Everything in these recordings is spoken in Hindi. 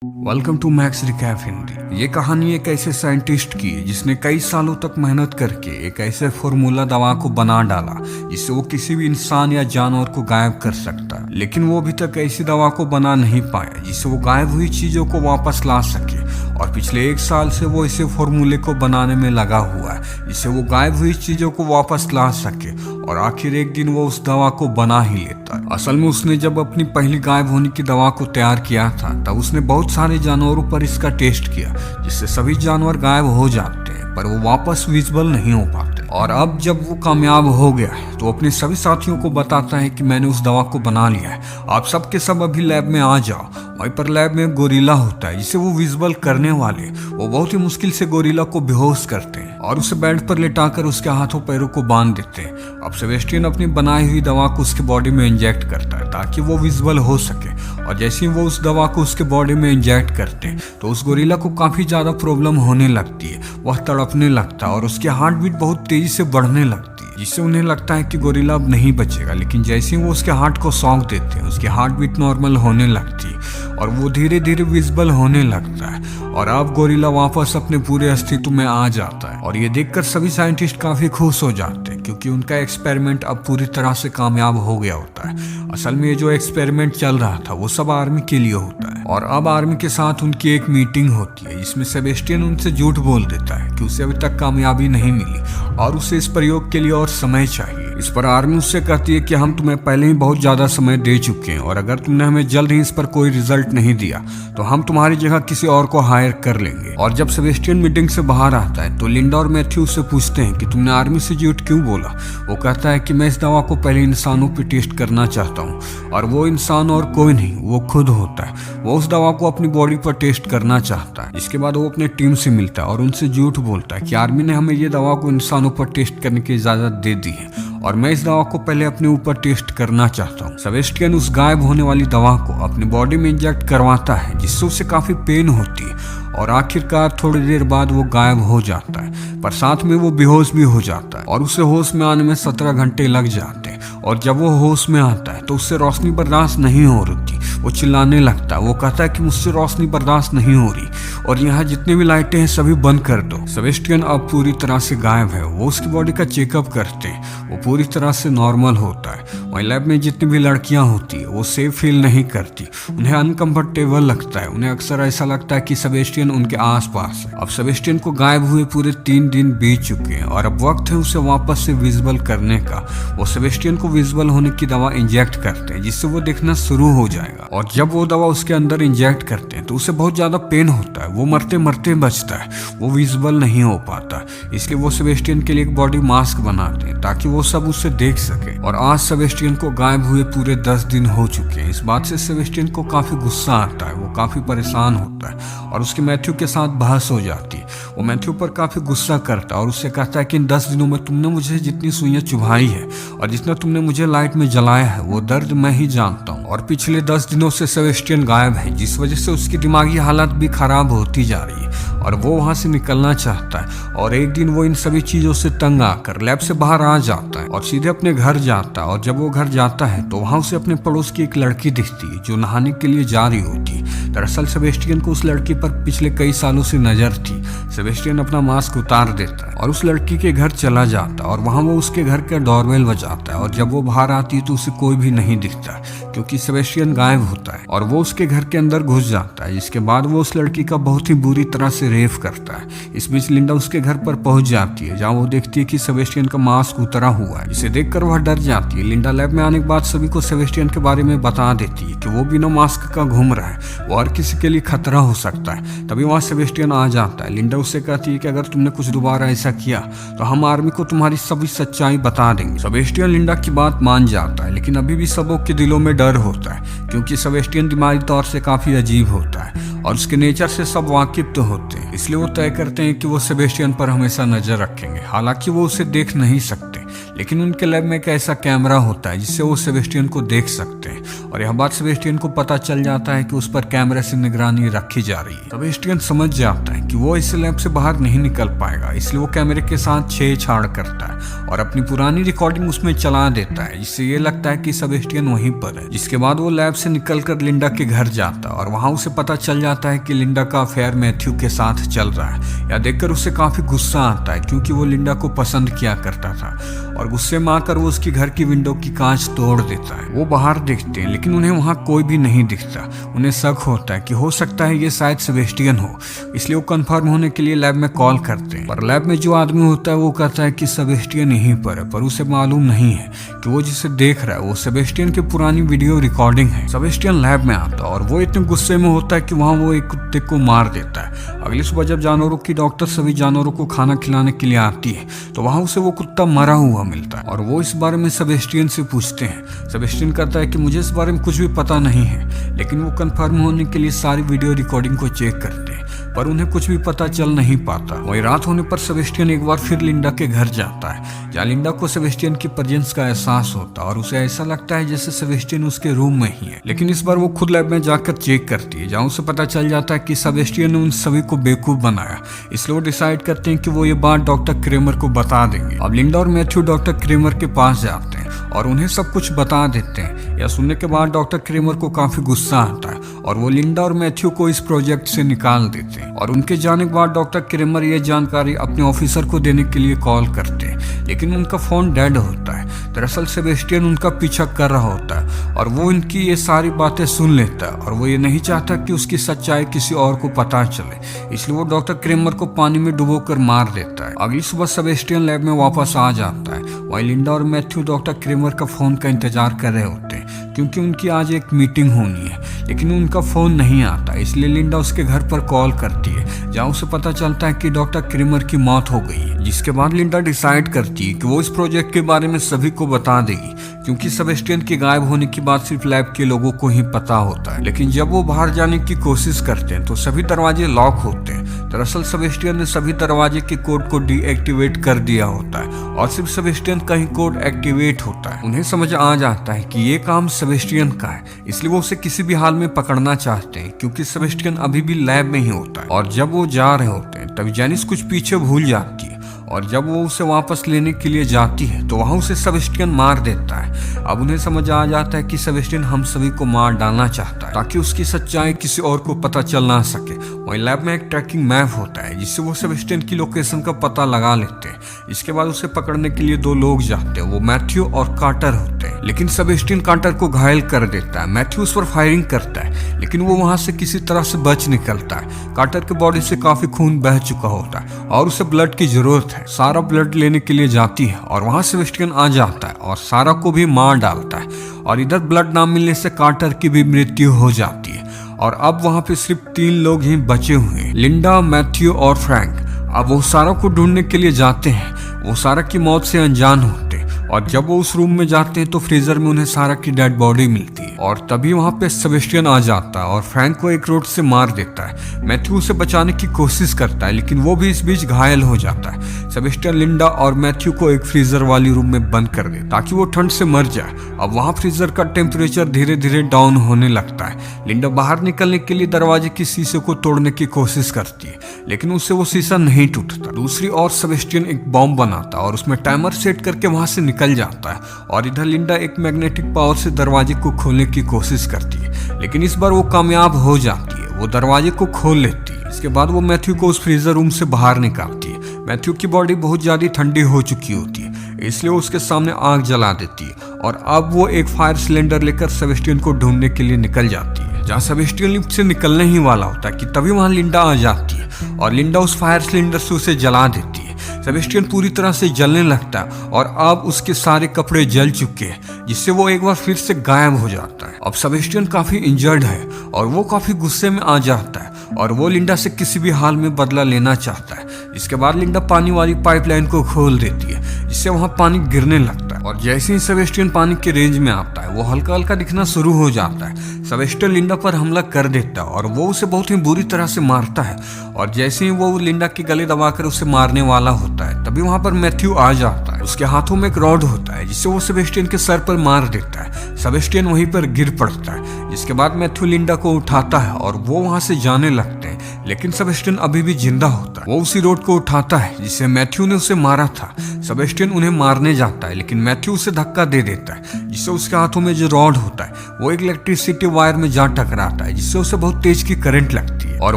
Welcome to Max recap Hindi. ये कहानी एक ऐसे साइंटिस्ट की है जिसने कई सालों तक मेहनत करके एक ऐसे फॉर्मूला दवा को बना डाला जिससे वो किसी भी इंसान या जानवर को गायब कर सकता है। लेकिन वो अभी तक ऐसी दवा को बना नहीं पाया जिससे वो गायब हुई चीजों को वापस ला सके। और पिछले 1 साल से वो इसे फॉर्मूले को बनाने में लगा हुआ है जिससे वो गायब हुई चीजों को वापस ला सके। और आखिर एक दिन वो उस दवा को बना ही लेता है। असल में उसने जब अपनी पहली गायब होने की दवा को तैयार किया था तब उसने बहुत सारे जानवरों पर इसका टेस्ट किया जिससे सभी जानवर गायब हो जाते हैं पर वो वापस विजिबल नहीं हो पाते। और अब जब वो कामयाब हो गया है तो अपने सभी साथियों को बताता है कि मैंने उस दवा को बना लिया है, आप सब के सब अभी लैब में आ जाओ। वहीं पर लैब में गोरिल्ला होता है जिसे वो विजिबल करने वाले वो बहुत ही मुश्किल से गोरिल्ला को बेहोश करते हैं और उसे बेड पर लेटाकर उसके हाथों पैरों को बांध देते हैं। अब सेबेस्टियन अपनी बनाई हुई दवा को उसके बॉडी में इंजेक्ट करता है ताकि वो विजिबल हो सके। और जैसे ही वो उस दवा को उसके बॉडी में इंजेक्ट करते हैं तो उस गोरिल्ला को काफी ज्यादा प्रॉब्लम होने लगती है, वह तड़पने लगता है और उसकी हार्ट बीट बहुत तेजी से बढ़ने लगती है जिससे उन्हें लगता है कि गोरिल्ला अब नहीं बचेगा। लेकिन जैसे ही वो उसके हार्ट को सौंप देते हैं उसकी हार्ट बीट नॉर्मल होने लगती है और वो धीरे धीरे विजिबल होने लगता है और अब गोरिल्ला वापस अपने पूरे अस्तित्व में आ जाता है। और ये देखकर सभी साइंटिस्ट काफी खुश हो जाते हैं क्योंकि उनका एक्सपेरिमेंट अब पूरी तरह से कामयाब हो गया होता है। असल में ये जो एक्सपेरिमेंट चल रहा था वो सब आर्मी के लिए होता है और अब आर्मी के साथ उनकी एक मीटिंग होती है जिसमें सेबेस्टियन उनसे झूठ बोल देता है कि उसे अभी तक कामयाबी नहीं मिली और उसे इस प्रयोग के लिए और समय चाहिए। इस पर आर्मी उससे कहती है कि हम तुम्हें पहले ही बहुत ज्यादा समय दे चुके हैं और अगर तुमने हमें जल्द ही इस पर कोई रिजल्ट नहीं दिया तो हम तुम्हारी जगह किसी और को हायर कर लेंगे। और जब सेबेस्टियन मीटिंग से बाहर आता है तो लिंडा और मैथ्यू उससे पूछते हैं कि तुमने आर्मी से झूठ क्यों बोला। वो कहता है कि मैं इस दवा को पहले इंसानों पर टेस्ट करना चाहता हूँ और वो इंसान और कोई नहीं वो खुद होता है। वो उस दवा को अपनी बॉडी पर टेस्ट करना चाहता है। इसके बाद वो अपने टीम से मिलता है और उनसे झूठ बोलता है कि आर्मी ने हमें ये दवा को इंसानों पर टेस्ट करने की इजाजत दे दी है और मैं इस दवा को पहले अपने ऊपर टेस्ट करना चाहता हूँ। सेबेस्टियन उस गायब होने वाली दवा को अपनी बॉडी में इंजेक्ट करवाता है जिससे उसे काफी पेन होती है और आखिरकार थोड़ी देर बाद वो गायब हो जाता है पर साथ में वो बेहोश भी हो जाता है और उसे होश में आने में 17 घंटे लग जाते हैं। और जब वो होश में आता है तो उससे रोशनी बर्दाश्त नहीं हो रही, वो चिल्लाने लगता है। वो कहता है कि मुझसे रोशनी बर्दाश्त नहीं हो रही और यहाँ जितने भी लाइटें हैं सभी बंद कर दो। सेबेस्टियन अब पूरी तरह से गायब है। वो उसकी बॉडी का चेकअप करते हैं, वो पूरी तरह से नॉर्मल होता है। वहीं लैब में जितनी भी लड़कियां होती है वो सेफ फील नहीं करती, उन्हें अनकंफर्टेबल लगता है। उन्हें अक्सर ऐसा लगता है कि सेबेस्टियन उनके आसपास है। अब सेबेस्टियन को गायब हुए पूरे 3 दिन बीत चुके हैं और अब वक्त है उसे वापस से विजिबल करने का। वो सेबेस्टियन को विजिबल होने की दवा इंजेक्ट करते हैं जिससे वो देखना शुरू हो जाएगा। और जब वो दवा उसके अंदर इंजेक्ट करते हैं तो उसे बहुत ज्यादा पेन होता है, वो मरते मरते बचता है, वो विजिबल नहीं हो पाता। इसलिए वो सेबेस्टियन के लिए एक बॉडी मास्क बनाते हैं ताकि वो सब उसे देख सके। और आज सेबेस्टियन को गायब हुए पूरे 10 दिन हो चुके हैं। इस बात से सेबेस्टियन को काफी गुस्सा आता है, वो काफी परेशान होता है और उसके मैथ्यू के साथ बहस हो जाती है। वो मैथ्यू पर काफी गुस्सा करता है और उससे कहता है कि इन 10 दिनों में तुमने मुझे जितनी सुइयां चुभाई है और जितना तुमने मुझे लाइट में जलाया है वो दर्द मैं ही जानता हूँ। और पिछले 10 दिनों से सेबेस्टियन गायब है जिस वजह से उसकी दिमागी हालत भी खराब होती जा रही है और वो वहां से निकलना चाहता है। और एक दिन वो इन सभी चीजों से तंग आकर लैब से बाहर आ जाता है और सीधे अपने घर जाता है। और जब वो घर जाता है तो वहां उसे अपने पड़ोस की एक लड़की दिखती है जो नहाने के लिए जा रही होती है। दरअसल सेबेस्टियन को उस लड़की पर पिछले कई सालों से नजर थी। सेबेस्टियन अपना मास्क उतार देता है और उस लड़की के घर चला जाता है और वहां वो उसके घर का डोरबेल बजाता है। और जब वो बाहर आती है तो उसे कोई भी नहीं दिखता क्योंकि सेबेस्टियन गायब होता है। और वो उसके घर के अंदर घुस जाता है जिसके बाद वो उस लड़की का बहुत ही बुरी तरह से रेप करता है। इस बीच लिंडा उसके घर पर पहुंच जाती है जहाँ वो देखती है कि सेबेस्टियन का मास्क उतरा हुआ है। इसे देखकर वह डर जाती है। लिंडा लैब में आने के बाद सभी को सेबेस्टियन के बारे में बता देती है कि वो बिना मास्क का घूम रहा है, वो हर किसी के लिए खतरा हो सकता है। तभी वहाँ सेबेस्टियन आ जाता है। लिंडा उससे कहती है कि अगर तुमने कुछ दोबारा ऐसा किया तो हम आर्मी को तुम्हारी सभी सच्चाई बता देंगे। सेबेस्टियन लिंडा की बात मान जाता है लेकिन अभी भी सबों के दिलों में डर होता है क्योंकि सेबेस्टियन दिमागी तौर से काफी अजीब होता है और उसके नेचर से सब वाकिफ तो होते हैं। इसलिए वो तय करते हैं कि वो सेबेस्टियन पर हमेशा नजर रखेंगे। हालांकि वो उसे देख नहीं सकते लेकिन उनके लैब में एक ऐसा कैमरा होता है जिससे वो सेबेस्टियन को देख सकते हैं और यह बात सेबेस्टियन को पता चल जाता है कि उस पर कैमरे से निगरानी रखी जा रही है। सेबेस्टियन समझ जाता है कि वो इस लैब से बाहर नहीं निकल पाएगा, इसलिए वो कैमरे के साथ छेड़छाड़ करता है और अपनी पुरानी रिकॉर्डिंग उसमें चला देता है, जिससे ये लगता है कि सेबेस्टियन वहीं पर है। जिसके बाद वो लैब से निकलकर लिंडा के घर जाता है और वहां उसे पता चल जाता है कि लिंडा का अफेयर मैथ्यू के साथ चल रहा है। यह देखकर उसे काफी गुस्सा आता है क्योंकि वो लिंडा को पसंद किया करता था और गुस्से में आकर वो उसकी घर की विंडो की कांच तोड़ देता है। वो बाहर देखते हैं लेकिन उन्हें वहां कोई भी नहीं दिखता। उन्हें शक होता है कि हो सकता है ये शायद सेबेस्टियन हो, इसलिए वो कंफर्म होने के लिए लैब में कॉल करते हैं। पर लैब में जो आदमी होता है वो कहता है कि सेबेस्टियन यहीं पर है, पर उसे मालूम नहीं है कि वो जिसे देख रहा है वो सेबेस्टियन की पुरानी वीडियो रिकॉर्डिंग है। सेबेस्टियन लैब में आता है और वो इतने गुस्से में होता है कि वहां वो एक कुत्ते को मार देता है। अगली सुबह जब जानवरों की डॉक्टर सभी जानवरों को खाना खिलाने के लिए आती है तो वहां उसे वो कुत्ता मरा हुआ मिलता है और वो इस बारे में सेबेस्टियन से पूछते हैं। सेबेस्टियन कहता है कि मुझे इस बारे में कुछ भी पता नहीं है, लेकिन वो कंफर्म होने के लिए सारी वीडियो रिकॉर्डिंग को चेक करते हैं पर उन्हें कुछ भी पता चल नहीं पाता। वही रात होने पर सेबेस्टियन एक बार फिर लिंडा के घर जाता है, जहाँ लिंडा को सेबेस्टियन की प्रेजेंस का एहसास होता है और उसे ऐसा लगता है जैसे सेबेस्टियन उसके रूम में ही है। लेकिन इस बार वो खुद लैब में जाकर चेक करती है, जहाँ उसे पता चल जाता है कि सेबेस्टियन ने उन सभी को बेवकूफ बनाया। इसलिए वो डिसाइड करते हैं कि वो ये बात डॉक्टर क्रेमर को बता देंगे। अब लिंडा और मैथ्यू डॉक्टर क्रेमर के पास जाते हैं और उन्हें सब कुछ बता देते हैं। यह सुनने के बाद डॉक्टर क्रेमर को काफी गुस्सा आता है और वो लिंडा और मैथ्यू को इस प्रोजेक्ट से निकाल देते हैं। और उनके जाने के बाद डॉक्टर क्रेमर ये जानकारी अपने ऑफिसर को देने के लिए कॉल करते हैं, लेकिन उनका फोन डेड होता है। दरअसल सेबेस्टियन उनका पीछा कर रहा होता है और वो इनकी ये सारी बातें सुन लेता है और वो ये नहीं चाहता कि उसकी सच्चाई किसी और को पता चले, इसलिए वो डॉक्टर क्रेमर को पानी में डुबोकर मार देता है। अगली सुबह सेबेस्टियन लैब में वापस आ जाता है। वहीं लिंडा और मैथ्यू डॉक्टर क्रेमर का फोन का इंतजार कर रहे होते हैं क्योंकि उनकी आज एक मीटिंग होनी है, लेकिन उनका फोन नहीं आता। इसलिए लिंडा उसके घर पर कॉल करती है, जहाँ उसे पता चलता है कि डॉक्टर क्रेमर की मौत हो गई है। जिसके बाद लिंडा डिसाइड करती है कि वो इस प्रोजेक्ट के बारे में सभी को बता देगी, क्योंकि सेबेस्टियन के गायब होने की बात सिर्फ लैब के लोगों को ही पता होता है। लेकिन जब वो बाहर जाने की कोशिश करते हैं तो सभी दरवाजे लॉक होते हैं। दरअसल सेबेस्टियन ने सभी दरवाजे के कोड को डीएक्टिवेट कर दिया होता है और सिर्फ सेबेस्टियन का ही कोड एक्टिवेट होता है। उन्हें समझ आ जाता है कि ये काम सेबेस्टियन का है, इसलिए वो उसे किसी भी हाल में पकड़ना चाहते हैं, क्योंकि सेबेस्टियन अभी भी लैब में ही होता है। और जब वो जा रहे होते हैं तभी जेनिस कुछ पीछे भूल जाती है और जब वो उसे वापस लेने के लिए जाती है तो वहां उसे सेबेस्टियन मार देता है। अब उन्हें समझ आ जाता है कि सेबेस्टियन हम सभी को मार डालना चाहता है ताकि उसकी सच्चाई किसी और को पता चल ना सके। वहीं लैब में एक ट्रैकिंग मैप होता है जिससे वो सेबेस्टियन की लोकेशन का पता लगा लेते हैं। इसके बाद उसे पकड़ने के लिए दो लोग जाते हैं, वो मैथ्यू और कार्टर होते हैं। लेकिन सेबेस्टियन कार्टर को घायल कर देता है। मैथ्यू उस पर फायरिंग करता है लेकिन वो वहां से किसी तरह से बच निकलता है। कार्टर के बॉडी से काफी खून बह चुका होता है और उसे ब्लड की जरूरत है। सारा ब्लड लेने के लिए जाती है और वहां सेबेस्टियन आ जाता है और सारा को भी मार डालता है और इधर ब्लड ना मिलने से कार्टर की भी मृत्यु हो जाती है। और अब वहां पे सिर्फ 3 लोग ही बचे हुए हैं, लिंडा, मैथ्यू और फ्रैंक। अब वो सारा को ढूंढने के लिए जाते हैं। वो सारा की मौत से अनजान होते हैं और जब वो उस रूम में जाते हैं तो फ्रीजर में उन्हें सारा की डेड बॉडी मिलती है और तभी वहां पे सेबेस्टियन आ जाता है और फ्रैंक को एक रोड से मार देता है। मैथ्यू उसे बचाने की कोशिश करता है लेकिन वो भी इस बीच घायल हो जाता है। सेबेस्टियन लिंडा और मैथ्यू को एक फ्रीजर वाली रूम में बंद कर दे ताकि वो ठंड से मर जाए। अब वहां फ्रीजर का टेम्परेचर धीरे धीरे डाउन होने लगता है। लिंडा बाहर निकलने के लिए दरवाजे के शीशे को तोड़ने की कोशिश करती है लेकिन उससे वो शीशा नहीं टूटता। दूसरी ओर सेबेस्टियन एक बॉम्ब बनाता है और उसमें टाइमर सेट करके वहां से निकल जाता है और इधर लिंडा एक मैग्नेटिक पावर से दरवाजे को खोलने की कोशिश करती है लेकिन इस बार वो कामयाब हो जाती है। वो दरवाजे को खोल लेती है। इसके बाद वो मैथ्यू को उस फ्रीजर रूम से बाहर निकालती है। मैथ्यू की बॉडी बहुत ज्यादा ठंडी हो चुकी होती है, इसलिए वो उसके सामने आग जला देती है और अब वो एक फायर सिलेंडर लेकर सेबेस्टियन को ढूंढने के लिए निकल जाती है। जहाँ सेबेस्टियन लिफ्ट से निकलने ही वाला होता है कि तभी वहां लिंडा आ जाती है और लिंडा उस फायर सिलेंडर से उसे जला देती है। सेबेस्टियन पूरी तरह से जलने लगता है और अब उसके सारे कपड़े जल चुके हैं, जिससे वो एक बार फिर से गायब हो जाता है। अब सेबेस्टियन काफी इंजर्ड है और वो काफी गुस्से में आ जाता है और वो लिंडा से किसी भी हाल में बदला लेना चाहता है। इसके बाद लिंडा पानी वाली पाइपलाइन को खोल देती है जिससे वहां पानी गिरने लगता है और जैसे ही सेबेस्टियन पानी के रेंज में आता है वो हल्का हल्का दिखना शुरू हो जाता है। सेबेस्टियन लिंडा पर हमला कर देता है और वो उसे बहुत ही बुरी तरह से मारता है और जैसे ही वो लिंडा के गले दबाकर उसे मारने वाला होता है तभी वहां पर मैथ्यू आ जाता है। उसके हाथों में एक रॉड होता है जिसे वो सेबेस्टियन के सर पर मार देता है। सेबेस्टियन वहीं पर गिर पड़ता है, जिसके बाद मैथ्यू लिंडा को उठाता है और वो वहां से जाने लगते हैं, लेकिन सेबेस्टियन अभी भी जिंदा होता है। वो उसी रॉड को उठाता है जिसे मैथ्यू ने उसे मारा था। सेबेस्टियन उन्हें मारने जाता है, लेकिन मैथ्यू उसे धक्का दे देता है, जिससे उसके हाथों में जो रॉड होता है वो एक इलेक्ट्रिसिटी वायर में जा टकराता है, जिससे उसे बहुत तेज की करंट लगती है और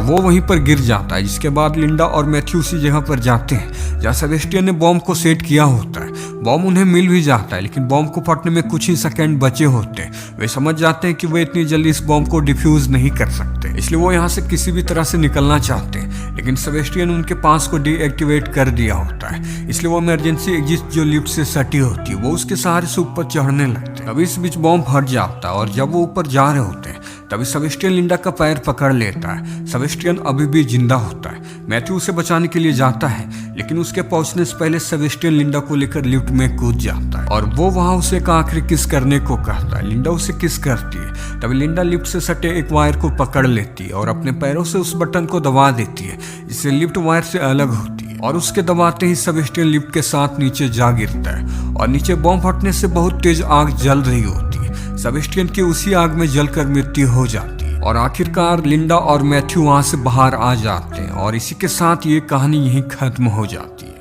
वो वहीं पर गिर जाता है। जिसके बाद लिंडा और मैथ्यू उसी जगह पर जाते हैं जहाँ सेबेस्टियन ने बॉम्ब को सेट किया होता है। बॉम्ब उन्हें मिल भी जाता है, लेकिन बॉम्ब को फटने में कुछ ही सेकंड बचे होते हैं। वे समझ जाते हैं कि वे इतनी जल्दी इस बॉम्ब को डिफ्यूज नहीं कर सकते, इसलिए वो यहाँ से किसी भी तरह से निकलना चाहते हैं, लेकिन सेबेस्टियन उनके पास को डीएक्टिवेट कर दिया होता है। इसलिए वो इमरजेंसी एग्जिट जो लिफ्ट से सटी होती है वो उसके सहारे से ऊपर चढ़ने लगते हैं। तभी इस बीच बॉम्ब फट जाता है और जब वो ऊपर जा रहे होते हैं तभी सेबेस्टियन लिंडा का पैर पकड़ लेता है। सेबेस्टियन अभी भी जिंदा होता है। मैथ्यू उसे बचाने के लिए जाता है, लेकिन उसके पहुंचने से पहले सेबेस्टियन लिंडा को लेकर लिफ्ट में कूद जाता है और वो वहां उसे एक आखिरी किस करने को कहता है। लिंडा उसे किस करती है। तभी लिंडा लिफ्ट से सटे एक वायर को पकड़ लेती है और अपने पैरों से उस बटन को दबा देती है, जिससे लिफ्ट वायर से अलग होती है और उसके दबाते ही सेबेस्टियन लिफ्ट के साथ नीचे जा गिरता है और नीचे बॉम्ब फटने से बहुत तेज आग जल रही होती है। सेबेस्टियन की उसी आग में जलकर मृत्यु हो जाती है और आखिरकार लिंडा और मैथ्यू वहां से बाहर आ जाते हैं और इसी के साथ ये कहानी यहीं खत्म हो जाती है।